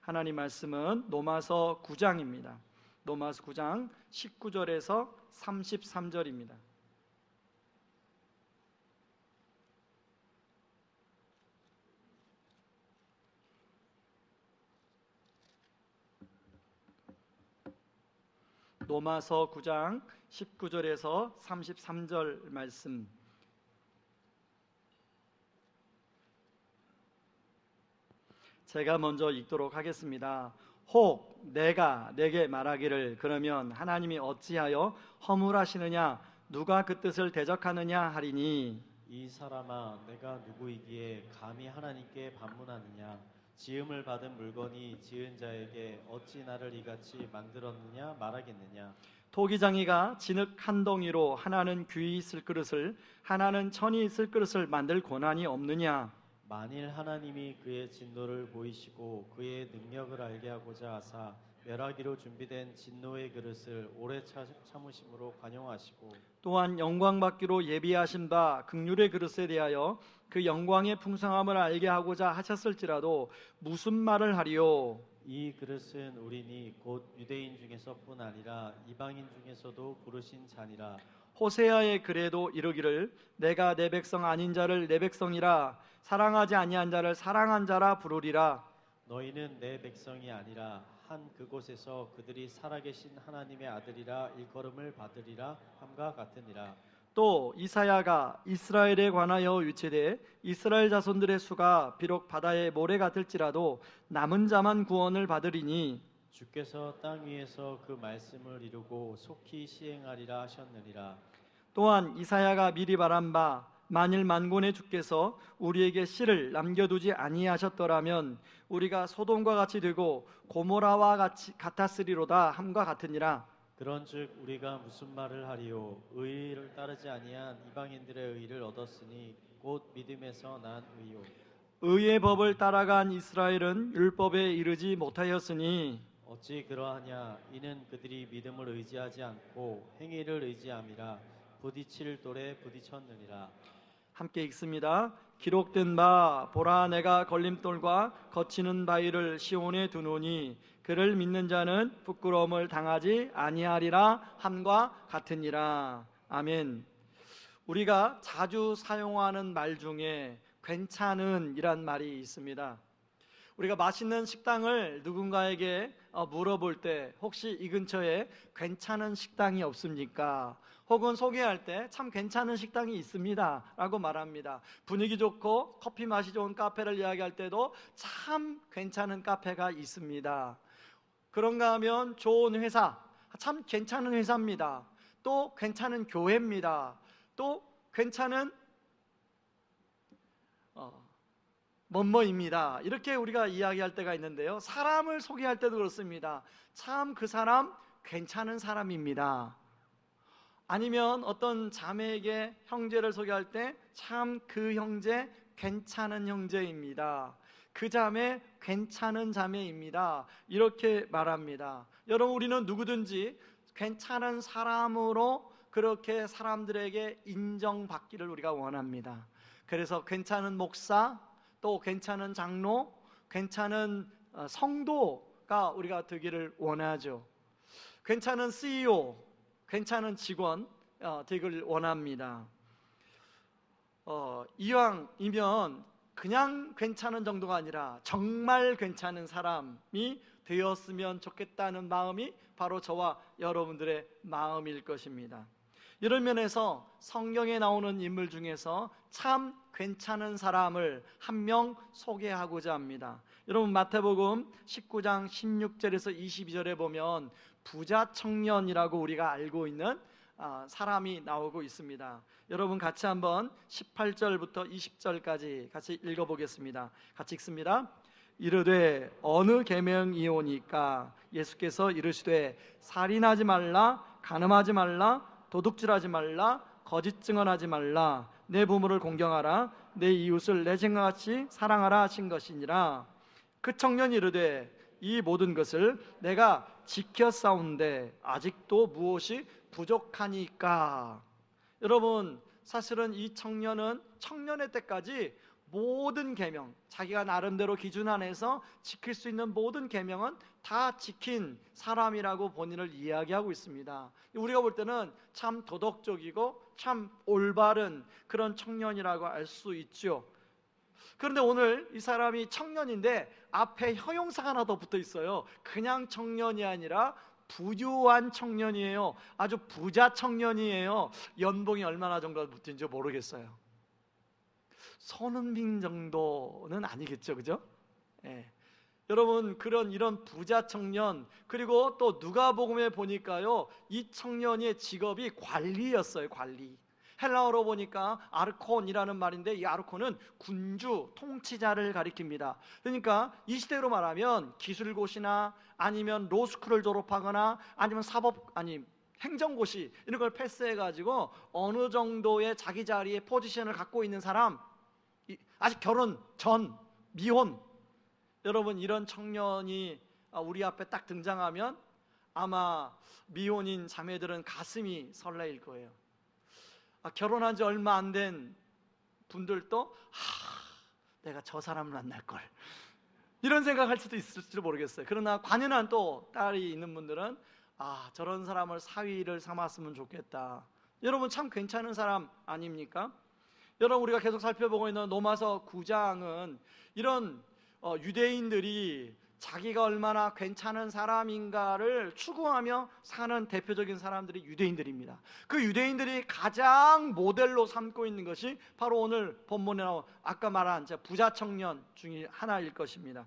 하나님 말씀은 로마서 9장입니다. 로마서 9장 19절에서 33절입니다. 로마서 9장 19절에서 33절 말씀, 제가 먼저 읽도록 하겠습니다. 혹 내가 내게 말하기를 그러면 하나님이 어찌하여 허물하시느냐, 누가 그 뜻을 대적하느냐 하리니, 이 사람아, 내가 누구이기에 감히 하나님께 반문하느냐? 지음을 받은 물건이 지은 자에게 어찌 나를 이같이 만들었느냐 말하겠느냐? 토기장이가 진흙 한 덩이로 하나는 귀히 있을 그릇을 하나는 천이 있을 그릇을 만들 권한이 없느냐? 만일 하나님이 그의 진노를 보이시고 그의 능력을 알게 하고자 하사 멸하기로 준비된 진노의 그릇을 오래 참으심으로 관용하시고, 또한 영광 받기로 예비하신 바 긍휼의 그릇에 대하여 그 영광의 풍성함을 알게 하고자 하셨을지라도 무슨 말을 하리요? 이 그릇은 우리니 곧 유대인 중에서뿐 아니라 이방인 중에서도 부르신 자니라. 호세아의 글에도 이르기를 내가 내 백성 아닌 자를 내 백성이라, 사랑하지 아니한 자를 사랑한 자라 부르리라. 너희는 내 백성이 아니라 한 그곳에서 그들이 살아계신 하나님의 아들이라 일컬음을 받으리라 함과 같으니라. 또 이사야가 이스라엘에 관하여 위치되 이스라엘 자손들의 수가 비록 바다의 모래 같을지라도 남은 자만 구원을 받으리니, 주께서 땅 위에서 그 말씀을 이루고 속히 시행하리라 하셨느니라. 또한 이사야가 미리 말한 바 만일 만군의 주께서 우리에게 씨를 남겨두지 아니하셨더라면 우리가 소돔과 같이 되고 고모라와 같았으리로다 함과 같으니라. 그런즉 우리가 무슨 말을 하리요? 의를 따르지 아니한 이방인들의 의를 얻었으니 곧 믿음에서 난 의요. 의의 법을 따라간 이스라엘은 율법에 이르지 못하였으니, 어찌 그러하냐? 이는 그들이 믿음을 의지하지 않고 행위를 의지함이라. 부딪힐 돌에 부딪혔느니라. 함께 읽습니다. 기록된 바 보라, 내가 걸림돌과 거치는 바위를 시온에 두노니 그를 믿는 자는 부끄러움을 당하지 아니하리라 함과 같으니라. 아멘. 우리가 자주 사용하는 말 중에 괜찮은 이란 말이 있습니다. 우리가 맛있는 식당을 누군가에게 물어볼 때 혹시 이 근처에 괜찮은 식당이 없습니까? 혹은 소개할 때 참 괜찮은 식당이 있습니다 라고 말합니다. 분위기 좋고 커피 맛이 좋은 카페를 이야기할 때도 참 괜찮은 카페가 있습니다. 그런가 하면 좋은 회사, 참 괜찮은 회사입니다. 또 괜찮은 교회입니다. 또 괜찮은 뭐뭐입니다. 이렇게 우리가 이야기할 때가 있는데요, 사람을 소개할 때도 그렇습니다. 참 그 사람 괜찮은 사람입니다. 아니면 어떤 자매에게 형제를 소개할 때 참 그 형제 괜찮은 형제입니다. 그 자매 괜찮은 자매입니다. 이렇게 말합니다. 여러분, 우리는 누구든지 괜찮은 사람으로 그렇게 사람들에게 인정받기를 우리가 원합니다. 그래서 괜찮은 목사, 또 괜찮은 장로, 괜찮은 성도가 우리가 되기를 원하죠. 괜찮은 CEO, 괜찮은 직원 되기를 원합니다. 이왕이면 그냥 괜찮은 정도가 아니라 정말 괜찮은 사람이 되었으면 좋겠다는 마음이 바로 저와 여러분들의 마음일 것입니다. 이런 면에서 성경에 나오는 인물 중에서 참 괜찮은 사람을 한 명 소개하고자 합니다. 여러분, 마태복음 19장 16절에서 22절에 보면 부자 청년이라고 우리가 알고 있는 사람이 나오고 있습니다. 여러분, 같이 한번 18절부터 20절까지 같이 읽어보겠습니다. 같이 읽습니다. 이르되 어느 계명이오니까? 예수께서 이르시되 살인하지 말라, 간음하지 말라, 도둑질하지 말라, 거짓 증언하지 말라, 내 부모를 공경하라, 내 이웃을 내 생각같이 사랑하라 하신 것이니라. 그 청년이 이르되 이 모든 것을 내가 지켰사온데 아직도 무엇이 부족하니까? 여러분, 사실은 이 청년은 청년의 때까지 모든 계명, 자기가 나름대로 기준 안에서 지킬 수 있는 모든 계명은 다 지킨 사람이라고 본인을 이야기하고 있습니다. 우리가 볼 때는 참 도덕적이고 참 올바른 그런 청년이라고 알 수 있죠. 그런데 오늘 이 사람이 청년인데 앞에 형용사가 하나 더 붙어 있어요. 그냥 청년이 아니라 부유한 청년이에요. 아주 부자 청년이에요. 연봉이 얼마나 정도 붙은지 모르겠어요. 손흥민 정도는 아니겠죠, 그죠? 예. 여러분, 이런 부자 청년, 그리고 또 누가복음에 보니까요, 이 청년의 직업이 관리였어요. 관리. 헬라어로 보니까 아르콘이라는 말인데, 이 아르콘은 군주, 통치자를 가리킵니다. 그러니까 이 시대로 말하면 기술고시나 아니면 로스쿨을 졸업하거나 아니면 행정고시 이런 걸 패스해가지고 어느 정도의 자기 자리에 포지션을 갖고 있는 사람, 아직 결혼 전, 미혼, 여러분, 이런 청년이 우리 앞에 딱 등장하면 아마 미혼인 자매들은 가슴이 설레일 거예요. 결혼한 지 얼마 안 된 분들도 내가 저 사람을 만날걸, 이런 생각할 수도 있을지도 모르겠어요. 그러나 관연한 또 딸이 있는 분들은 저런 사람을 사위를 삼았으면 좋겠다. 여러분, 참 괜찮은 사람 아닙니까? 여러분, 우리가 계속 살펴보고 있는 로마서 9장은 이런 유대인들이 자기가 얼마나 괜찮은 사람인가를 추구하며 사는 대표적인 사람들이 유대인들입니다. 그 유대인들이 가장 모델로 삼고 있는 것이 바로 오늘 본문에 나온 아까 말한 부자 청년 중에 하나일 것입니다.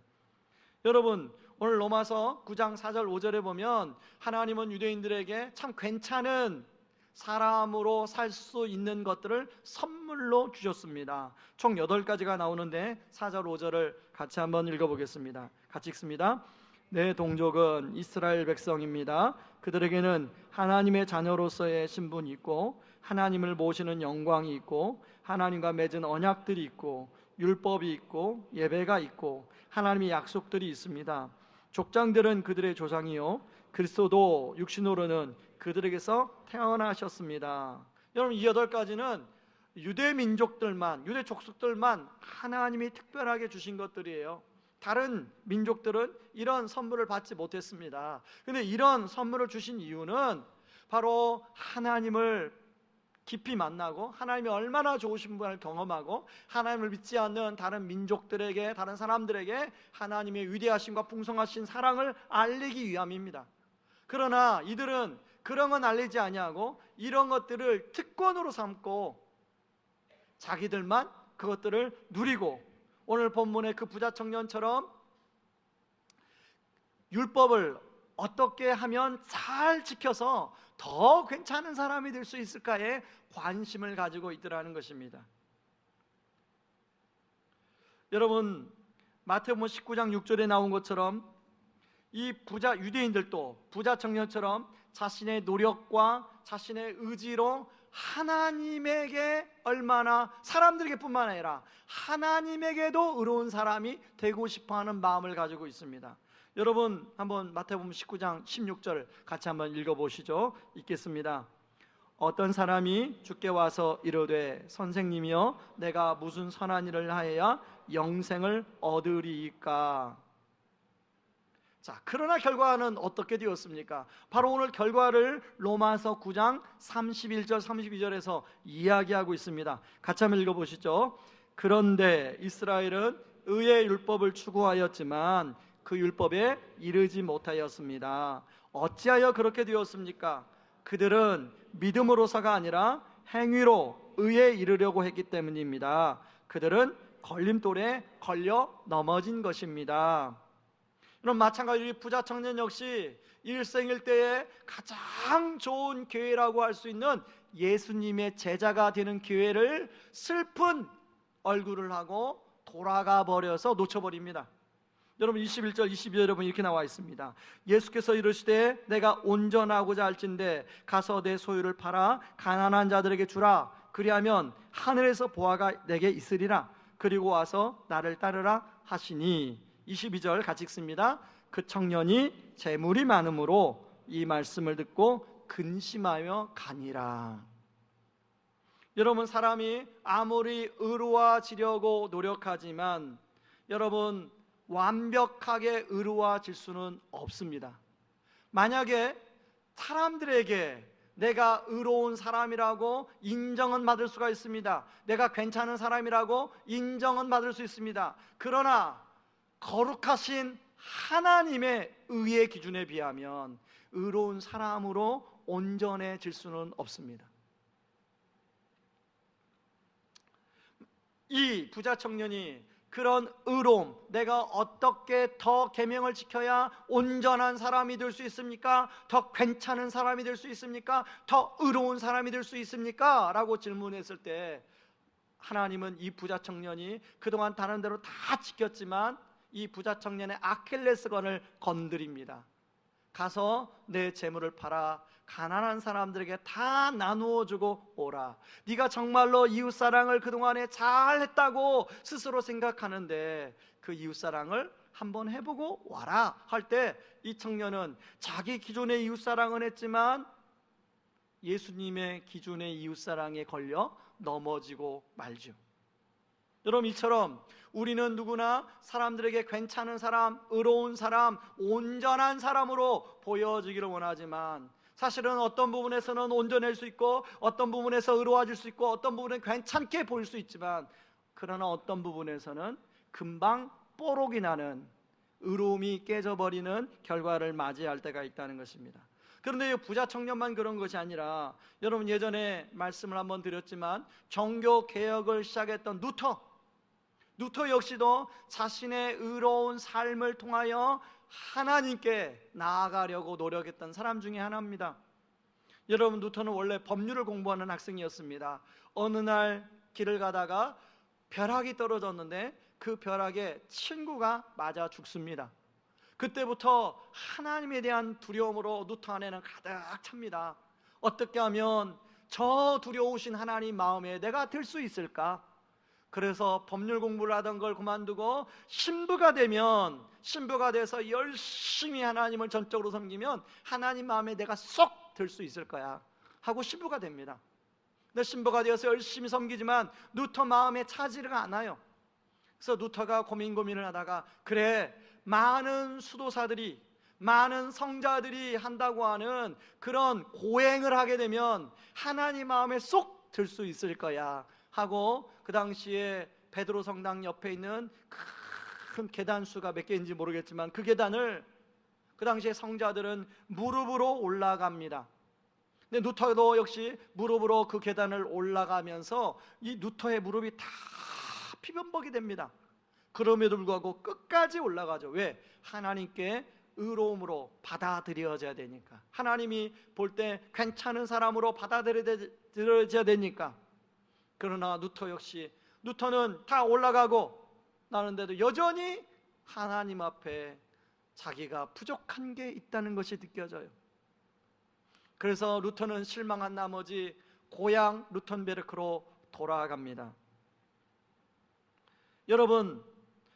여러분, 오늘 로마서 9장 4절 5절에 보면 하나님은 유대인들에게 참 괜찮은 사람으로 살 수 있는 것들을 선물로 주셨습니다. 총 8가지가 나오는데 4절 5절을 같이 한번 읽어보겠습니다. 같이 읽습니다. 내 동족은 이스라엘 백성입니다. 그들에게는 하나님의 자녀로서의 신분이 있고 하나님을 모시는 영광이 있고 하나님과 맺은 언약들이 있고 율법이 있고 예배가 있고 하나님의 약속들이 있습니다. 족장들은 그들의 조상이요 그리스도도 육신으로는 그들에게서 태어나셨습니다. 여러분, 이 8가지는 유대 민족들만, 유대 족속들만 하나님이 특별하게 주신 것들이에요. 다른 민족들은 이런 선물을 받지 못했습니다. 그런데 이런 선물을 주신 이유는 바로 하나님을 깊이 만나고 하나님이 얼마나 좋으신 분을 경험하고 하나님을 믿지 않는 다른 민족들에게, 다른 사람들에게 하나님의 위대하심과 풍성하신 사랑을 알리기 위함입니다. 그러나 이들은 그런 건 알리지 아니하고 이런 것들을 특권으로 삼고 자기들만 그것들을 누리고, 오늘 본문의 그 부자 청년처럼 율법을 어떻게 하면 잘 지켜서 더 괜찮은 사람이 될 수 있을까에 관심을 가지고 있더라는 것입니다. 여러분, 마태복음 19장 6절에 나온 것처럼 이 부자 유대인들도 부자 청년처럼 자신의 노력과 자신의 의지로 하나님에게 얼마나, 사람들에게 뿐만 아니라 하나님에게도 의로운 사람이 되고 싶어하는 마음을 가지고 있습니다. 여러분, 한번 마태복음 19장 16절 같이 한번 읽어보시죠. 읽겠습니다. 어떤 사람이 주께 와서 이르되 선생님이여 내가 무슨 선한 일을 하여야 영생을 얻으리이까. 자, 그러나 결과는 어떻게 되었습니까? 바로 오늘 결과를 로마서 9장 31절 32절에서 이야기하고 있습니다. 같이 한번 읽어보시죠. 그런데 이스라엘은 의의 율법을 추구하였지만 그 율법에 이르지 못하였습니다. 어찌하여 그렇게 되었습니까? 그들은 믿음으로서가 아니라 행위로 의에 이르려고 했기 때문입니다. 그들은 걸림돌에 걸려 넘어진 것입니다. 이런 마찬가지로 부자 청년 역시 일생일대에 가장 좋은 기회라고 할 수 있는 예수님의 제자가 되는 기회를 슬픈 얼굴을 하고 돌아가 버려서 놓쳐버립니다. 여러분, 21절 22절 여러분 이렇게 나와 있습니다. 예수께서 이르시되 내가 온전하고자 할진대 가서 내 소유를 팔아 가난한 자들에게 주라. 그리하면 하늘에서 보화가 내게 있으리라. 그리고 와서 나를 따르라 하시니. 22절 같이 읽습니다. 그 청년이 재물이 많음으로 이 말씀을 듣고 근심하며 가니라. 여러분, 사람이 아무리 의로워지려고 노력하지만 여러분, 완벽하게 의로워질 수는 없습니다. 만약에 사람들에게 내가 의로운 사람이라고 인정은 받을 수가 있습니다. 내가 괜찮은 사람이라고 인정은 받을 수 있습니다. 그러나 거룩하신 하나님의 의의 기준에 비하면 의로운 사람으로 온전해질 수는 없습니다. 이 부자 청년이 그런 의로움, 내가 어떻게 더 계명을 지켜야 온전한 사람이 될 수 있습니까? 더 괜찮은 사람이 될 수 있습니까? 더 의로운 사람이 될 수 있습니까? 라고 질문했을 때 하나님은 이 부자 청년이 그동안 다른 대로 다 지켰지만 이 부자 청년의 아킬레스건을 건드립니다. 가서 내 재물을 팔아 가난한 사람들에게 다 나누어 주고 오라. 네가 정말로 이웃사랑을 그동안에 잘했다고 스스로 생각하는데 그 이웃사랑을 한번 해보고 와라 할 때 이 청년은 자기 기존의 이웃사랑은 했지만 예수님의 기준의 이웃사랑에 걸려 넘어지고 말죠. 여러분, 이처럼 우리는 누구나 사람들에게 괜찮은 사람, 의로운 사람, 온전한 사람으로 보여지기를 원하지만 사실은 어떤 부분에서는 온전할 수 있고 어떤 부분에서 의로워질 수 있고 어떤 부분은 괜찮게 보일 수 있지만 그러나 어떤 부분에서는 금방 뽀록이 나는 의로움이 깨져버리는 결과를 맞이할 때가 있다는 것입니다. 그런데 이 부자 청년만 그런 것이 아니라 여러분, 예전에 말씀을 한번 드렸지만 종교 개혁을 시작했던 루터 역시도 자신의 의로운 삶을 통하여 하나님께 나아가려고 노력했던 사람 중에 하나입니다. 여러분, 루터는 원래 법률을 공부하는 학생이었습니다. 어느 날 길을 가다가 벼락이 떨어졌는데 그 벼락에 친구가 맞아 죽습니다. 그때부터 하나님에 대한 두려움으로 루터 안에는 가득 찹니다. 어떻게 하면 저 두려우신 하나님 마음에 내가 들 수 있을까? 그래서 법률 공부를 하던 걸 그만두고 신부가 돼서 열심히 하나님을 전적으로 섬기면 하나님 마음에 내가 쏙 들 수 있을 거야 하고 신부가 됩니다. 근데 신부가 되어서 열심히 섬기지만 루터 마음에 차지가 않아요. 그래서 루터가 고민을 하다가 그래, 많은 수도사들이, 많은 성자들이 한다고 하는 그런 고행을 하게 되면 하나님 마음에 쏙 들 수 있을 거야 하고 그 당시에 베드로 성당 옆에 있는 큰 계단 수가 몇 개인지 모르겠지만 그 계단을 그 당시에 성자들은 무릎으로 올라갑니다. 근데 루터도 역시 무릎으로 그 계단을 올라가면서 이 루터의 무릎이 다 피범벅이 됩니다. 그럼에도 불구하고 끝까지 올라가죠. 왜? 하나님께 의로움으로 받아들여져야 되니까. 하나님이 볼 때 괜찮은 사람으로 받아들여져야 되니까. 그러나 루터는 다 올라가고 나는데도 여전히 하나님 앞에 자기가 부족한 게 있다는 것이 느껴져요. 그래서 루터는 실망한 나머지 고향 루턴베르크로 돌아갑니다. 여러분,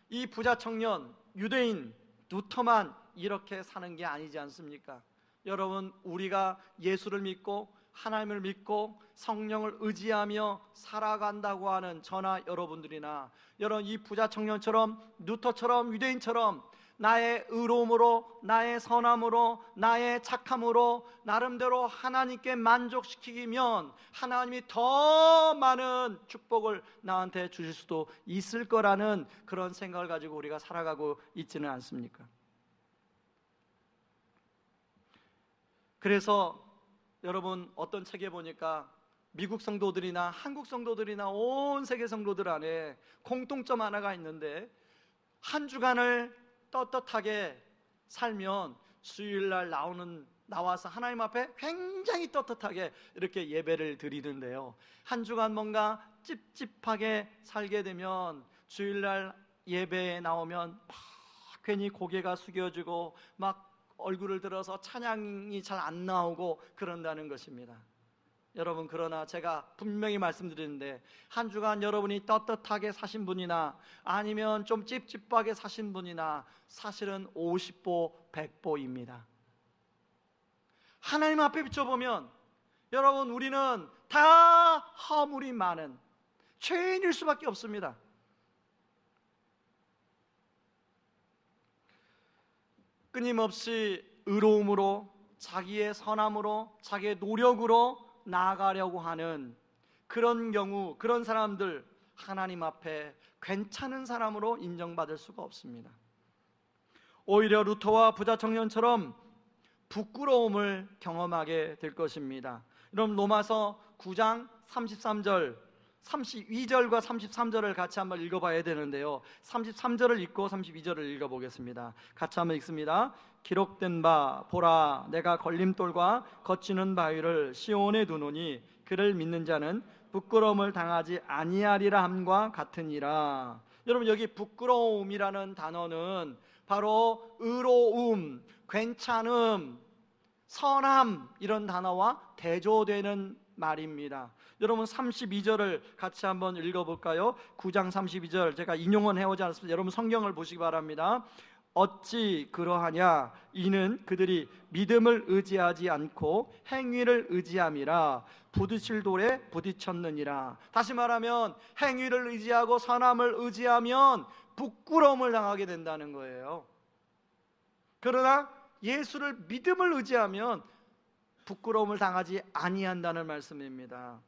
이 부자 청년 유대인 루터만 이렇게 사는 게 아니지 않습니까? 여러분, 우리가 예수를 믿고 하나님을 믿고 성령을 의지하며 살아간다고 하는 저나 여러분들이나 여러분, 이 부자 청년처럼 루터처럼 유대인처럼 나의 의로움으로, 나의 선함으로, 나의 착함으로 나름대로 하나님께 만족시키면 하나님이 더 많은 축복을 나한테 주실 수도 있을 거라는 그런 생각을 가지고 우리가 살아가고 있지는 않습니까? 그래서 여러분, 어떤 책에 보니까 미국 성도들이나 한국 성도들이나 온 세계 성도들 안에 공통점 하나가 있는데 한 주간을 떳떳하게 살면 주일날 나와서 하나님 앞에 굉장히 떳떳하게 이렇게 예배를 드리는데요, 한 주간 뭔가 찝찝하게 살게 되면 주일날 예배에 나오면 막 괜히 고개가 숙여지고 막 얼굴을 들어서 찬양이 잘 안 나오고 그런다는 것입니다. 여러분, 그러나 제가 분명히 말씀드리는데 한 주간 여러분이 떳떳하게 사신 분이나 아니면 좀 찝찝하게 사신 분이나 사실은 50보 100보입니다. 하나님 앞에 비춰보면 여러분, 우리는 다 허물이 많은 죄인일 수밖에 없습니다. 끊임없이 의로움으로, 자기의 선함으로, 자기의 노력으로 나아가려고 하는 그런 경우, 그런 사람들 하나님 앞에 괜찮은 사람으로 인정받을 수가 없습니다. 오히려 루터와 부자 청년처럼 부끄러움을 경험하게 될 것입니다. 여러분, 로마서 9장 33절, 32절과 33절을 같이 한번 읽어봐야 되는데요, 33절을 읽고 32절을 읽어보겠습니다. 같이 한번 읽습니다. 기록된 바 보라, 내가 걸림돌과 거치는 바위를 시온에 두노니 그를 믿는 자는 부끄러움을 당하지 아니하리라 함과 같으니라. 여러분, 여기 부끄러움이라는 단어는 바로 의로움, 괜찮음, 선함, 이런 단어와 대조되는 말입니다. 여러분, 32절을 같이 한번 읽어볼까요? 9장 32절, 제가 인용은 해오지 않습니다. 여러분, 성경을 보시기 바랍니다. 어찌 그러하냐, 이는 그들이 믿음을 의지하지 않고 행위를 의지함이라 부딪힐 돌에 부딪혔느니라. 다시 말하면 행위를 의지하고 선함을 의지하면 부끄러움을 당하게 된다는 거예요. 그러나 예수를 믿음을 의지하면 부끄러움을 당하지 아니한다는 말씀입니다.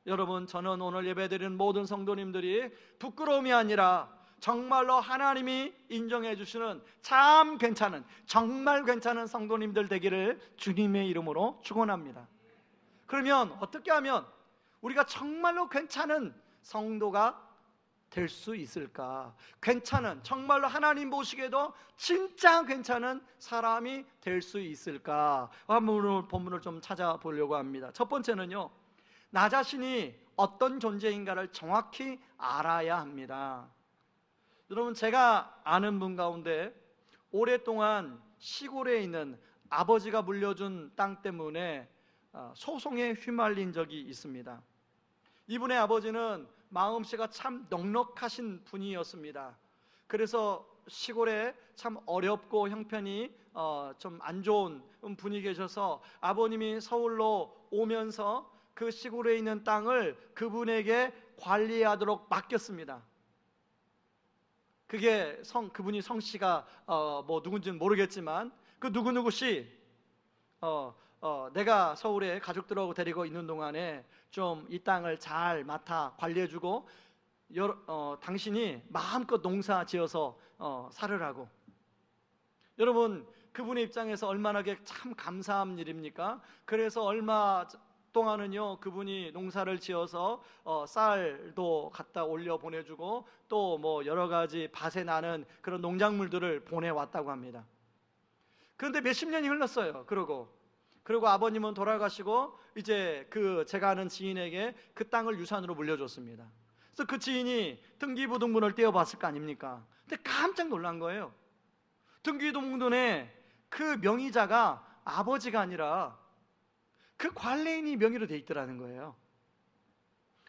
여러분, 저는 오늘 예배드리는 모든 성도님들이 부끄러움이 아니라 정말로 하나님이 인정해 주시는 참 괜찮은, 정말 괜찮은 성도님들 되기를 주님의 이름으로 축원합니다. 그러면 어떻게 하면 우리가 정말로 괜찮은 성도가 될 수 있을까? 괜찮은, 정말로 하나님 보시기에도 진짜 괜찮은 사람이 될 수 있을까? 한번 오늘 본문을 좀 찾아보려고 합니다. 첫 번째는요, 나 자신이 어떤 존재인가를 정확히 알아야 합니다. 여러분, 제가 아는 분 가운데 오랫동안 시골에 있는 아버지가 물려준 땅 때문에 소송에 휘말린 적이 있습니다. 이분의 아버지는 마음씨가 참 넉넉하신 분이었습니다. 그래서 시골에 참 어렵고 형편이 좀 안 좋은 분이 계셔서 아버님이 서울로 오면서 그 시골에 있는 땅을 그분에게 관리하도록 맡겼습니다. 그게 그분이 성씨가 뭐 누군지는 모르겠지만 그 누구누구씨 내가 서울에 가족들하고 데리고 있는 동안에 좀 이 땅을 잘 맡아 관리해주고 당신이 마음껏 농사 지어서 살으라고. 여러분, 그분의 입장에서 얼마나 참 감사한 일입니까? 그래서 얼마 동안은요, 그분이 농사를 지어서 쌀도 갖다 올려 보내주고 또 뭐 여러 가지 밭에 나는 그런 농작물들을 보내왔다고 합니다. 그런데 몇십 년이 흘렀어요. 그리고 아버님은 돌아가시고 이제 제가 아는 지인에게 그 땅을 유산으로 물려줬습니다. 그래서 그 지인이 등기부등본을 떼어봤을 거 아닙니까? 근데 깜짝 놀란 거예요. 등기부등본에 그 명의자가 아버지가 아니라 그 관리인이 명의로 돼 있더라는 거예요.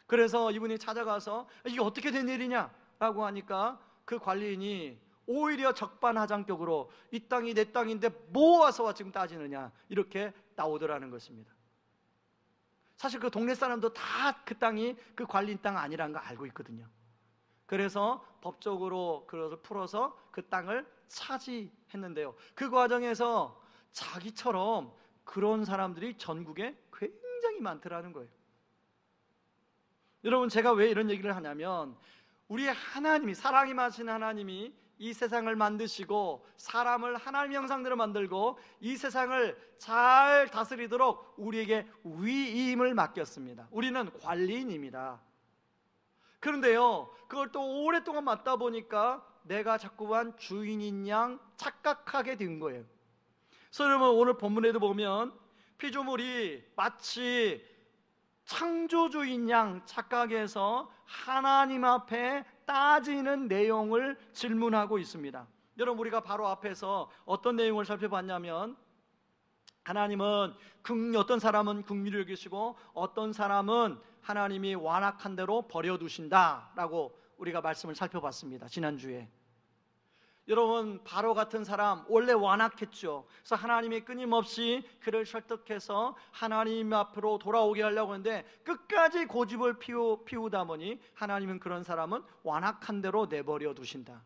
그래서 이분이 찾아가서 이게 어떻게 된 일이냐 라고 하니까 그 관리인이 오히려 적반하장격으로 이 땅이 내 땅인데 뭐 와서 지금 따지느냐, 이렇게 나오더라는 것입니다. 사실 그 동네 사람도 다 그 땅이 그 관리인 땅 아니라는 거 알고 있거든요. 그래서 법적으로 그것을 풀어서 그 땅을 차지했는데요, 그 과정에서 자기처럼 그런 사람들이 전국에 굉장히 많더라는 거예요. 여러분, 제가 왜 이런 얘기를 하냐면 우리의 하나님이, 사랑이 많으신 하나님이 이 세상을 만드시고 사람을 하나님의 형상대로 만들고 이 세상을 잘 다스리도록 우리에게 위임을 맡겼습니다. 우리는 관리인입니다. 그런데요, 그걸 또 오랫동안 맡다 보니까 내가 자꾸만 주인인 양 착각하게 된 거예요. 그래서 여러분, 오늘 본문에도 보면 피조물이 마치 창조주인 양 착각해서 하나님 앞에 따지는 내용을 질문하고 있습니다. 여러분, 우리가 바로 앞에서 어떤 내용을 살펴봤냐면 하나님은 어떤 사람은 긍휼히 여기시고 어떤 사람은 하나님이 완악한 대로 버려두신다 라고 우리가 말씀을 살펴봤습니다, 지난주에. 여러분 바로 같은 사람 원래 완악했죠. 그래서 하나님이 끊임없이 그를 설득해서 하나님 앞으로 돌아오게 하려고 하는데 끝까지 고집을 피우다 보니 하나님은 그런 사람은 완악한 대로 내버려 두신다.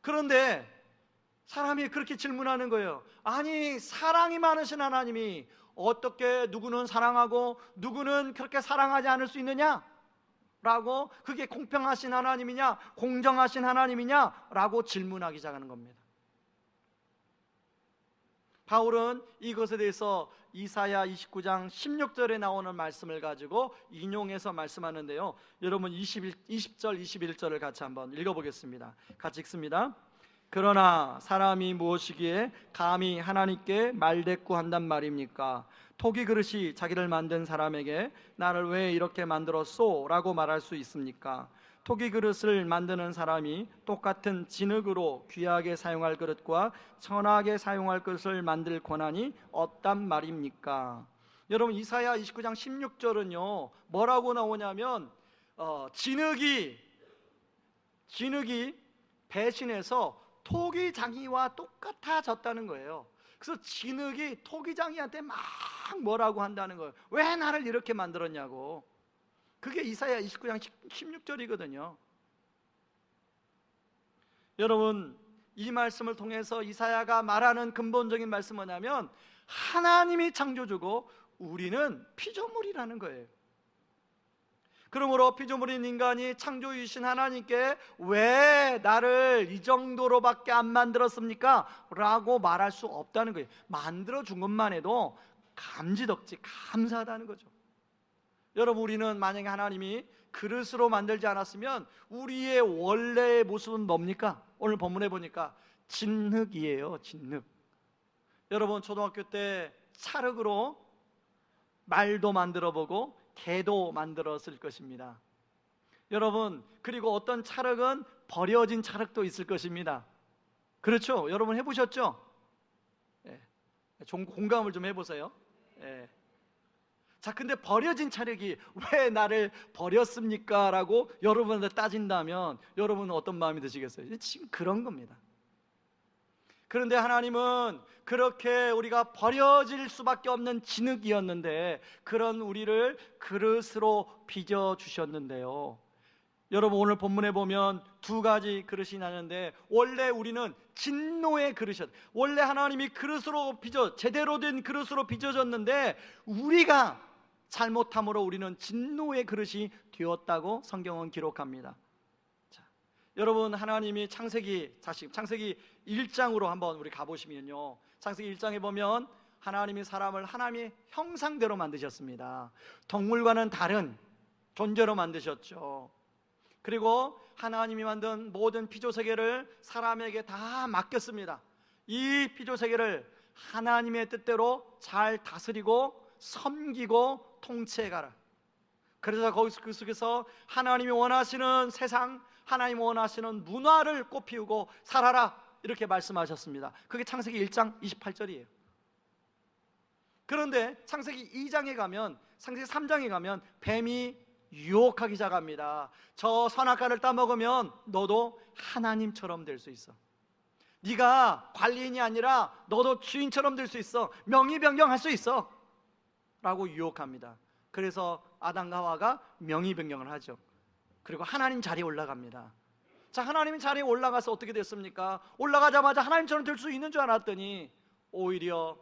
그런데 사람이 그렇게 질문하는 거예요. 아니, 사랑이 많으신 하나님이 어떻게 누구는 사랑하고 누구는 그렇게 사랑하지 않을 수 있느냐? 라고, 그게 공평하신 하나님이냐 공정하신 하나님이냐 라고 질문하기 시작하는 겁니다. 바울은 이것에 대해서 이사야 29장 16절에 나오는 말씀을 가지고 인용해서 말씀하는데요, 여러분 20절 21절을 같이 한번 읽어보겠습니다. 같이 읽습니다. 그러나 사람이 무엇이기에 감히 하나님께 말대꾸한단 말입니까? 토기 그릇이 자기를 만든 사람에게 나를 왜 이렇게 만들었소? 라고 말할 수 있습니까? 토기 그릇을 만드는 사람이 똑같은 진흙으로 귀하게 사용할 그릇과 천하게 사용할 그릇을 만들 권한이 없단 말입니까? 여러분 이사야 29장 16절은요 뭐라고 나오냐면 진흙이 배신해서 토기장이와 똑같아졌다는 거예요. 그래서 진흙이 토기장이한테 막 뭐라고 한다는 거예요. 왜 나를 이렇게 만들었냐고. 그게 이사야 29장 16절이거든요. 여러분 이 말씀을 통해서 이사야가 말하는 근본적인 말씀은 뭐냐면 하나님이 창조주고 우리는 피조물이라는 거예요. 그러므로 피조물인 인간이 창조주이신 하나님께 왜 나를 이 정도로밖에 안 만들었습니까? 라고 말할 수 없다는 거예요. 만들어준 것만 해도 감지덕지 감사하다는 거죠. 여러분 우리는 만약에 하나님이 그릇으로 만들지 않았으면 우리의 원래의 모습은 뭡니까? 오늘 본문에 보니까 진흙이에요. 진흙. 여러분 초등학교 때 찰흙으로 말도 만들어보고 개도 만들었을 것입니다. 여러분 그리고 어떤 찰흙은 버려진 찰흙도 있을 것입니다. 그렇죠? 여러분 해보셨죠? 좀 공감을 좀 해보세요. 자, 근데 버려진 찰흙이 왜 나를 버렸습니까? 라고 여러분한테 따진다면 여러분은 어떤 마음이 드시겠어요? 지금 그런 겁니다. 그런데 하나님은 그렇게 우리가 버려질 수밖에 없는 진흙이었는데 그런 우리를 그릇으로 빚어주셨는데요, 여러분 오늘 본문에 보면 두 가지 그릇이 나는데 원래 우리는 진노의 그릇이었어요. 원래 하나님이 그릇으로 제대로 된 그릇으로 빚어졌는데 우리가 잘못함으로 우리는 진노의 그릇이 되었다고 성경은 기록합니다. 자, 여러분 하나님이 창세기 1장으로 한번 우리 가보시면요, 창세기 1장에 보면 하나님이 사람을 하나님의 형상대로 만드셨습니다. 동물과는 다른 존재로 만드셨죠. 그리고 하나님이 만든 모든 피조세계를 사람에게 다 맡겼습니다. 이 피조세계를 하나님의 뜻대로 잘 다스리고 섬기고 통치해가라. 그래서 그 속에서 하나님이 원하시는 세상, 하나님이 원하시는 문화를 꽃피우고 살아라 이렇게 말씀하셨습니다. 그게 창세기 1장 28절이에요 그런데 창세기 2장에 가면, 창세기 3장에 가면 뱀이 유혹하기 시작합니다. 저 선악과를 따먹으면 너도 하나님처럼 될 수 있어. 네가 관리인이 아니라 너도 주인처럼 될 수 있어. 명의 변경할 수 있어 라고 유혹합니다. 그래서 아담과 하와가 명의 변경을 하죠. 그리고 하나님 자리에 올라갑니다. 자, 하나님 자리에 올라가서 어떻게 됐습니까? 올라가자마자 하나님처럼 될 수 있는 줄 알았더니 오히려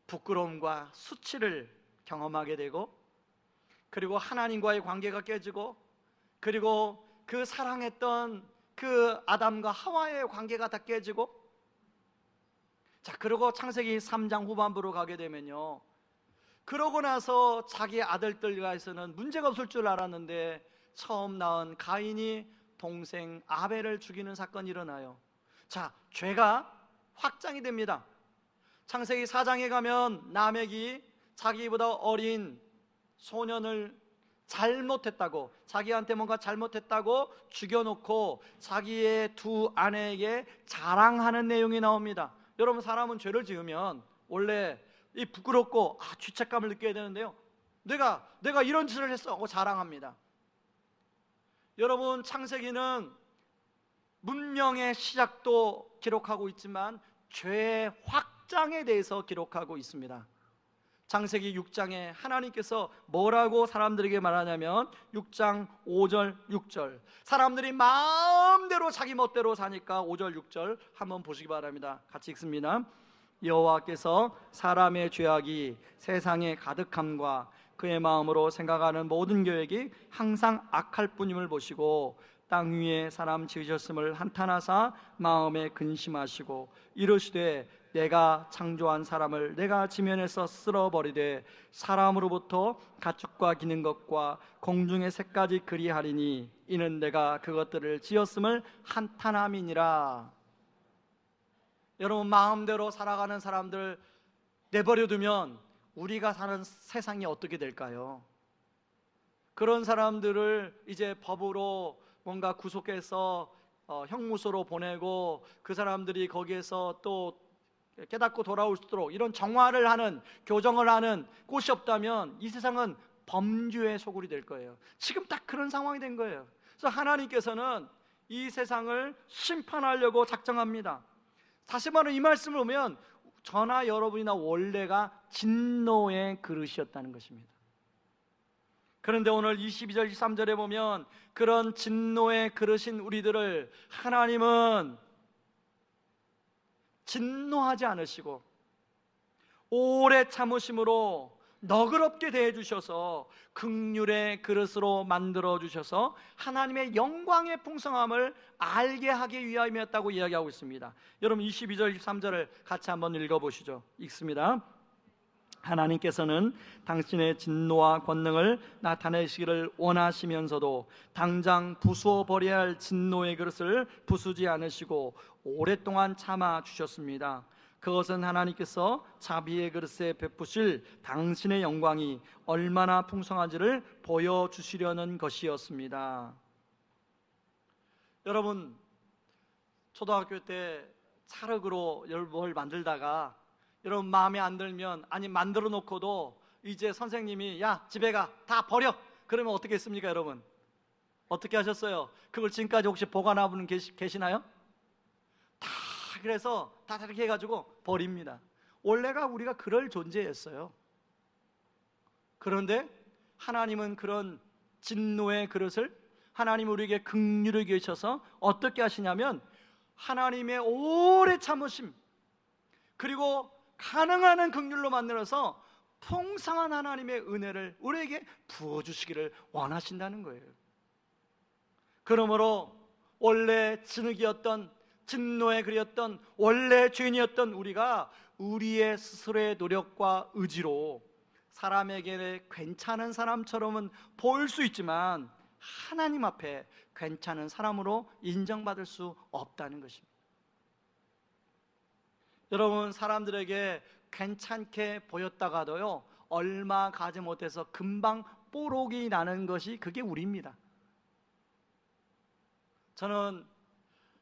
부끄러움과 수치를 경험하게 되고, 그리고 하나님과의 관계가 깨지고, 그리고 그 사랑했던 그 아담과 하와의 관계가 다 깨지고, 자, 그리고 창세기 3장 후반부로 가게 되면요, 그러고 나서 자기 아들들과에서는 문제가 없을 줄 알았는데 처음 낳은 가인이 동생 아벨을 죽이는 사건이 일어나요. 자, 죄가 확장이 됩니다. 창세기 4장에 가면 라멕이 자기보다 어린 소년을 잘못했다고, 자기한테 뭔가 잘못했다고 죽여놓고 자기의 두 아내에게 자랑하는 내용이 나옵니다. 여러분 사람은 죄를 지으면 원래 이 부끄럽고 죄책감을 느껴야 되는데요, 내가 이런 짓을 했어 하고 자랑합니다. 여러분 창세기는 문명의 시작도 기록하고 있지만 죄의 확장에 대해서 기록하고 있습니다. 창세기 6장에 하나님께서 뭐라고 사람들에게 말하냐면 6장 5절 6절, 사람들이 마음대로 자기 멋대로 사니까 5절 6절 한번 보시기 바랍니다. 같이 읽습니다. 여호와께서 사람의 죄악이 세상에 가득함과 그의 마음으로 생각하는 모든 계획이 항상 악할 뿐임을 보시고 땅 위에 사람 지으셨음을 한탄하사 마음에 근심하시고 이르시되 내가 창조한 사람을 내가 지면에서 쓸어버리되 사람으로부터 가축과 기는 것과 공중의 새까지 그리하리니 이는 내가 그것들을 지었음을 한탄함이니라. 여러분, 마음대로 살아가는 사람들 내버려두면 우리가 사는 세상이 어떻게 될까요? 그런 사람들을 이제 법으로 뭔가 구속해서 형무소로 보내고 그 사람들이 거기에서 또 깨닫고 돌아올 수 있도록 이런 정화를 하는, 교정을 하는 곳이 없다면 이 세상은 범죄의 소굴이 될 거예요. 지금 딱 그런 상황이 된 거예요. 그래서 하나님께서는 이 세상을 심판하려고 작정합니다. 다시 말해 이 말씀을 보면 저나 여러분이나 원래가 진노의 그릇이었다는 것입니다. 그런데 오늘 22절 23절에 보면 그런 진노의 그릇인 우리들을 하나님은 진노하지 않으시고 오래 참으심으로 너그럽게 대해주셔서 긍휼의 그릇으로 만들어주셔서 하나님의 영광의 풍성함을 알게 하기 위함이었다고 이야기하고 있습니다. 여러분 22절 23절을 같이 한번 읽어보시죠. 읽습니다. 하나님께서는 당신의 진노와 권능을 나타내시기를 원하시면서도 당장 부수어 버려야 할 진노의 그릇을 부수지 않으시고 오랫동안 참아 주셨습니다. 그것은 하나님께서 자비의 그릇에 베푸실 당신의 영광이 얼마나 풍성한지를 보여주시려는 것이었습니다. 여러분, 초등학교 때 찰흙으로 뭘 만들다가 여러분 마음에 안 들면, 아니 만들어 놓고도 이제 선생님이 야 집에 가 다 버려 그러면 어떻게 했습니까? 여러분 어떻게 하셨어요? 그걸 지금까지 혹시 보관하고 계시나요? 다 그래서 다 이렇게 해가지고 버립니다. 원래가 우리가 그럴 존재였어요. 그런데 하나님은 그런 진노의 그릇을, 하나님 우리에게 긍휼을 계셔서 어떻게 하시냐면 하나님의 오래 참으심 그리고 가능한 한 긍휼로 만들어서 풍성한 하나님의 은혜를 우리에게 부어주시기를 원하신다는 거예요. 그러므로 원래 진흙이었던, 진노에 그렸던, 원래 죄인이었던 우리가 우리의 스스로의 노력과 의지로 사람에게 괜찮은 사람처럼은 보일 수 있지만 하나님 앞에 괜찮은 사람으로 인정받을 수 없다는 것입니다. 여러분, 사람들에게 괜찮게 보였다가도요 얼마 가지 못해서 금방 뽀록이 나는 것이 그게 우리입니다. 저는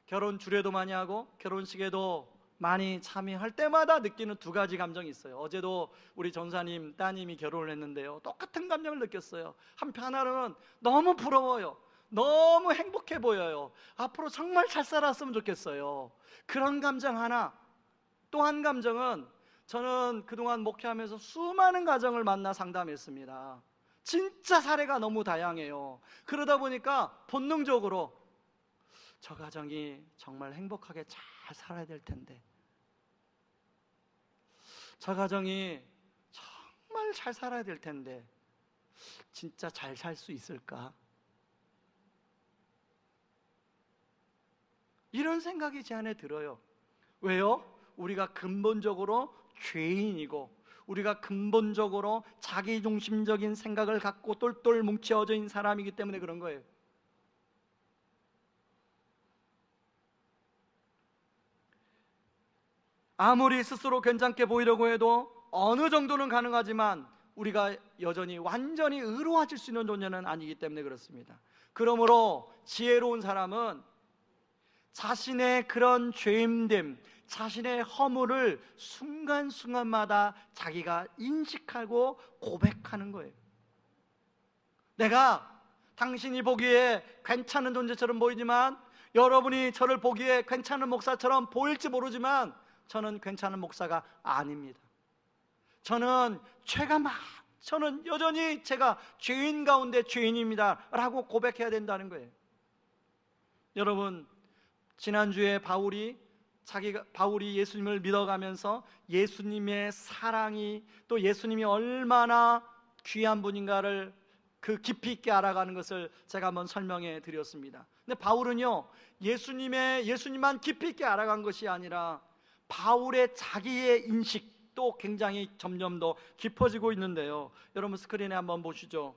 결혼 주례도 많이 하고 결혼식에도 많이 참여할 때마다 느끼는 두 가지 감정이 있어요. 어제도 우리 전사님 따님이 결혼을 했는데요 똑같은 감정을 느꼈어요. 한편으로는 너무 부러워요. 너무 행복해 보여요. 앞으로 정말 잘 살았으면 좋겠어요. 그런 감정 하나. 또 한 감정은, 저는 그동안 목회하면서 수많은 가정을 만나 상담했습니다. 진짜 사례가 너무 다양해요. 그러다 보니까 본능적으로 저 가정이 정말 행복하게 잘 살아야 될 텐데, 저 가정이 정말 잘 살아야 될 텐데 진짜 잘 살 수 있을까? 이런 생각이 제 안에 들어요. 왜요? 우리가 근본적으로 죄인이고 우리가 근본적으로 자기중심적인 생각을 갖고 똘똘 뭉쳐져 있는 사람이기 때문에 그런 거예요. 아무리 스스로 괜찮게 보이려고 해도 어느 정도는 가능하지만 우리가 여전히 완전히 의로워질 수 있는 존재는 아니기 때문에 그렇습니다. 그러므로 지혜로운 사람은 자신의 그런 죄임됨, 자신의 허물을 순간순간마다 자기가 인식하고 고백하는 거예요. 내가 당신이 보기에 괜찮은 존재처럼 보이지만 여러분이 저를 보기에 괜찮은 목사처럼 보일지 모르지만 저는 괜찮은 목사가 아닙니다. 저는 저는 여전히 제가 죄인 가운데 죄인입니다 라고 고백해야 된다는 거예요. 여러분, 지난주에 바울이 예수님을 믿어가면서 예수님의 사랑이, 또 예수님이 얼마나 귀한 분인가를 그 깊이 있게 알아가는 것을 제가 한번 설명해 드렸습니다. 근데 바울은요, 예수님만 깊이 있게 알아간 것이 아니라 바울의 자기의 인식도 굉장히 점점 더 깊어지고 있는데요. 여러분 스크린에 한번 보시죠.